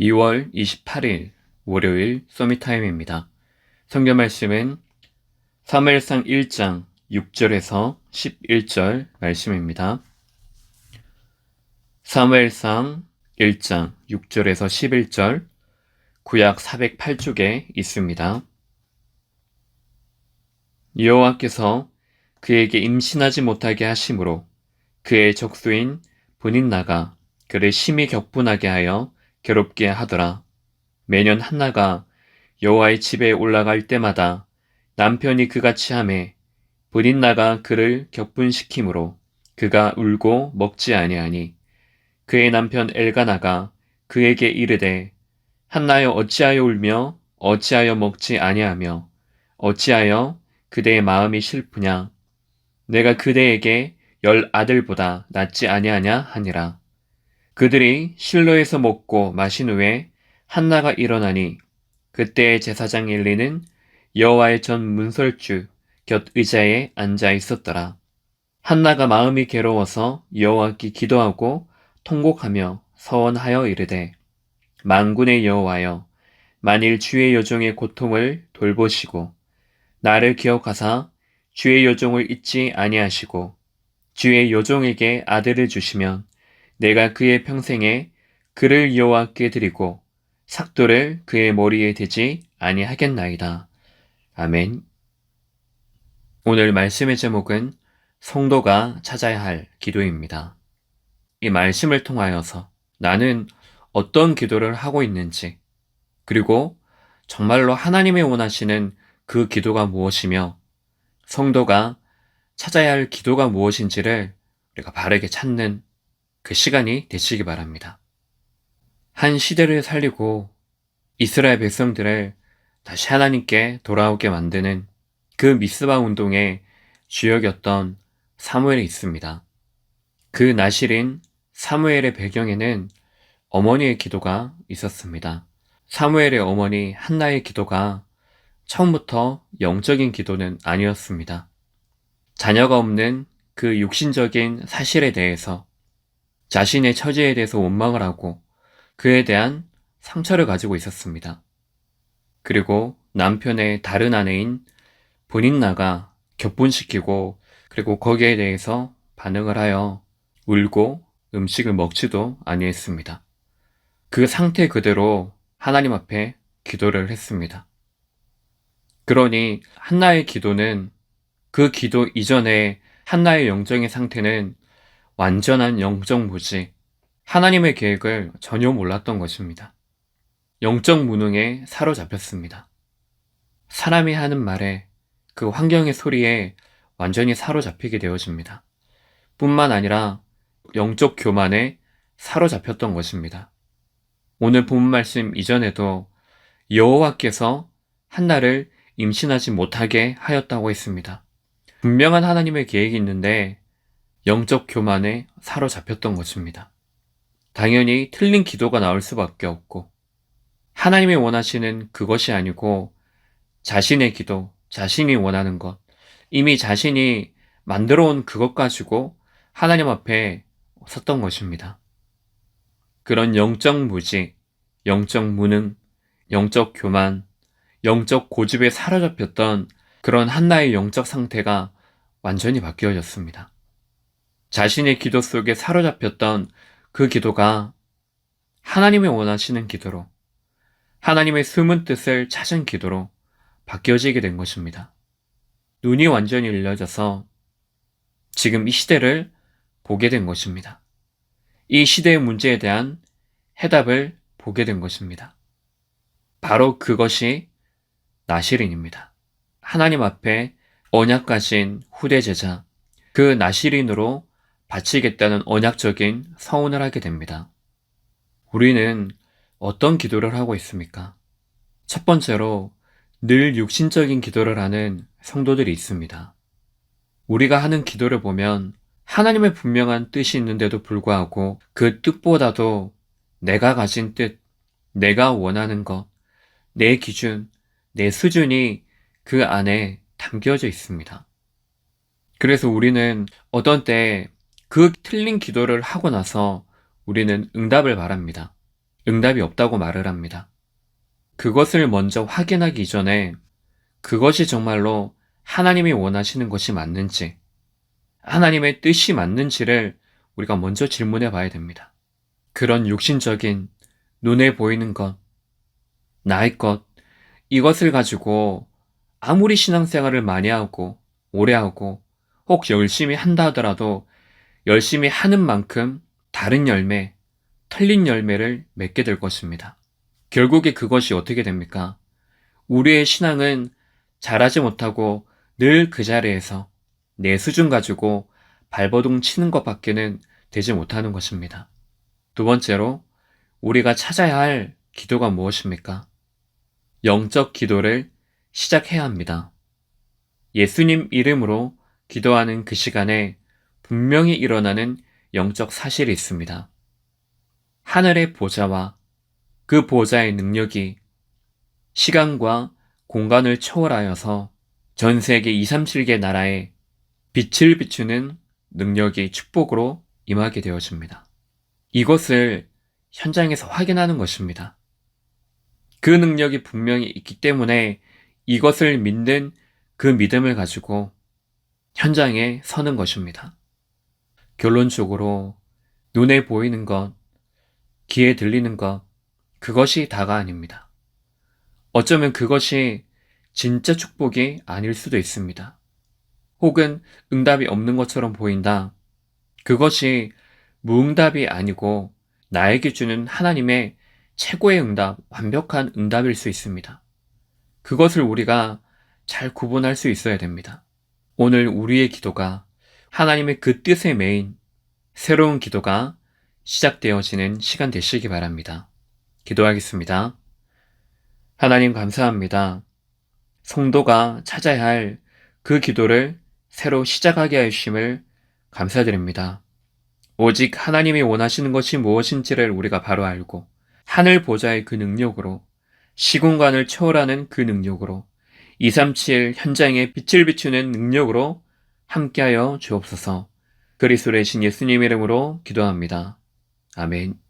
2월 28일 월요일 소미타임입니다. 성경 말씀은 사무엘상 1장 6절에서 11절 말씀입니다. 사무엘상 1장 6절에서 11절 구약 408쪽에 있습니다. 여호와께서 그에게 임신하지 못하게 하심으로 그의 적수인 브닛나가 그를 심히 격분하게 하여 괴롭게 하더라. 매년 한나가 여호와의 집에 올라갈 때마다 남편이 그같이 하매 브닛나가 그를 격분시키므로 그가 울고 먹지 아니하니 그의 남편 엘가나가 그에게 이르되 한나여 어찌하여 울며 어찌하여 먹지 아니하며 어찌하여 그대의 마음이 슬프냐 내가 그대에게 10 아들보다 낫지 아니하냐 하니라. 그들이 실로에서 먹고 마신 후에 한나가 일어나니 그때 제사장 엘리는 여호와의 전 문설주 곁 의자에 앉아 있었더라. 한나가 마음이 괴로워서 여호와께 기도하고 통곡하며 서원하여 이르되 만군의 여호와여 만일 주의 여종의 고통을 돌보시고 나를 기억하사 주의 여종을 잊지 아니하시고 주의 여종에게 아들을 주시면 내가 그의 평생에 그를 여호와께 드리고 삭도를 그의 머리에 대지 아니하겠나이다. 아멘. 오늘 말씀의 제목은 성도가 찾아야 할 기도입니다. 이 말씀을 통하여서 나는 어떤 기도를 하고 있는지, 그리고 정말로 하나님이 원하시는 그 기도가 무엇이며 성도가 찾아야 할 기도가 무엇인지를 우리가 바르게 찾는 그 시간이 되시기 바랍니다. 한 시대를 살리고 이스라엘 백성들을 다시 하나님께 돌아오게 만드는 그 미스바 운동의 주역이었던 사무엘이 있습니다. 그 나실인 사무엘의 배경에는 어머니의 기도가 있었습니다. 사무엘의 어머니 한나의 기도가 처음부터 영적인 기도는 아니었습니다. 자녀가 없는 그 육신적인 사실에 대해서 자신의 처지에 대해서 원망을 하고 그에 대한 상처를 가지고 있었습니다. 그리고 남편의 다른 아내인 브닛나가 격분시키고 그리고 거기에 대해서 반응을 하여 울고 음식을 먹지도 아니했습니다. 그 상태 그대로 하나님 앞에 기도를 했습니다. 그러니 한나의 기도는 그 기도 이전에 한나의 영적인 상태는 완전한 영적 무지, 하나님의 계획을 전혀 몰랐던 것입니다. 영적 무능에 사로잡혔습니다. 사람이 하는 말에 그 환경의 소리에 완전히 사로잡히게 되어집니다. 뿐만 아니라 영적 교만에 사로잡혔던 것입니다. 오늘 본문 말씀 이전에도 여호와께서 한나를 임신하지 못하게 하였다고 했습니다. 분명한 하나님의 계획이 있는데 영적 교만에 사로잡혔던 것입니다. 당연히 틀린 기도가 나올 수밖에 없고 하나님이 원하시는 그것이 아니고 자신의 기도, 자신이 원하는 것, 이미 자신이 만들어 온 그것 가지고 하나님 앞에 섰던 것입니다. 그런 영적 무지, 영적 무능, 영적 교만, 영적 고집에 사로잡혔던 그런 한나의 영적 상태가 완전히 바뀌어졌습니다. 자신의 기도 속에 사로잡혔던 그 기도가 하나님이 원하시는 기도로, 하나님의 숨은 뜻을 찾은 기도로 바뀌어지게 된 것입니다. 눈이 완전히 열려져서 지금 이 시대를 보게 된 것입니다. 이 시대의 문제에 대한 해답을 보게 된 것입니다. 바로 그것이 나실인입니다. 하나님 앞에 언약 가진 후대 제자, 그 나실인으로 바치겠다는 언약적인 서원을 하게 됩니다. 우리는 어떤 기도를 하고 있습니까? 첫 번째로 늘 육신적인 기도를 하는 성도들이 있습니다. 우리가 하는 기도를 보면 하나님의 분명한 뜻이 있는데도 불구하고 그 뜻보다도 내가 가진 뜻, 내가 원하는 것, 내 기준, 내 수준이 그 안에 담겨져 있습니다. 그래서 우리는 어떤 때 그 틀린 기도를 하고 나서 우리는 응답을 바랍니다. 응답이 없다고 말을 합니다. 그것을 먼저 확인하기 이전에 그것이 정말로 하나님이 원하시는 것이 맞는지, 하나님의 뜻이 맞는지를 우리가 먼저 질문해 봐야 됩니다. 그런 육신적인 눈에 보이는 것, 나의 것, 이것을 가지고 아무리 신앙생활을 많이 하고 오래 하고 혹 열심히 한다 하더라도 열심히 하는 만큼 다른 열매, 틀린 열매를 맺게 될 것입니다. 결국에 그것이 어떻게 됩니까? 우리의 신앙은 잘하지 못하고 늘 그 자리에서 내 수준 가지고 발버둥 치는 것밖에는 되지 못하는 것입니다. 두 번째로 우리가 찾아야 할 기도가 무엇입니까? 영적 기도를 시작해야 합니다. 예수님 이름으로 기도하는 그 시간에 분명히 일어나는 영적 사실이 있습니다. 하늘의 보좌와 그 보좌의 능력이 시간과 공간을 초월하여서 전 세계 2, 37개 나라에 빛을 비추는 능력이 축복으로 임하게 되어집니다. 이것을 현장에서 확인하는 것입니다. 그 능력이 분명히 있기 때문에 이것을 믿는 그 믿음을 가지고 현장에 서는 것입니다. 결론적으로 눈에 보이는 것, 귀에 들리는 것, 그것이 다가 아닙니다. 어쩌면 그것이 진짜 축복이 아닐 수도 있습니다. 혹은 응답이 없는 것처럼 보인다. 그것이 무응답이 아니고 나에게 주는 하나님의 최고의 응답, 완벽한 응답일 수 있습니다. 그것을 우리가 잘 구분할 수 있어야 됩니다. 오늘 우리의 기도가 하나님의 그 뜻에 매인 새로운 기도가 시작되어지는 시간 되시기 바랍니다. 기도하겠습니다. 하나님 감사합니다. 성도가 찾아야 할 그 기도를 새로 시작하게 하심을 감사드립니다. 오직 하나님이 원하시는 것이 무엇인지를 우리가 바로 알고 하늘 보좌의 그 능력으로 시공간을 초월하는 그 능력으로 237 현장에 빛을 비추는 능력으로 함께하여 주옵소서. 그리스도의 신 예수님 이름으로 기도합니다. 아멘.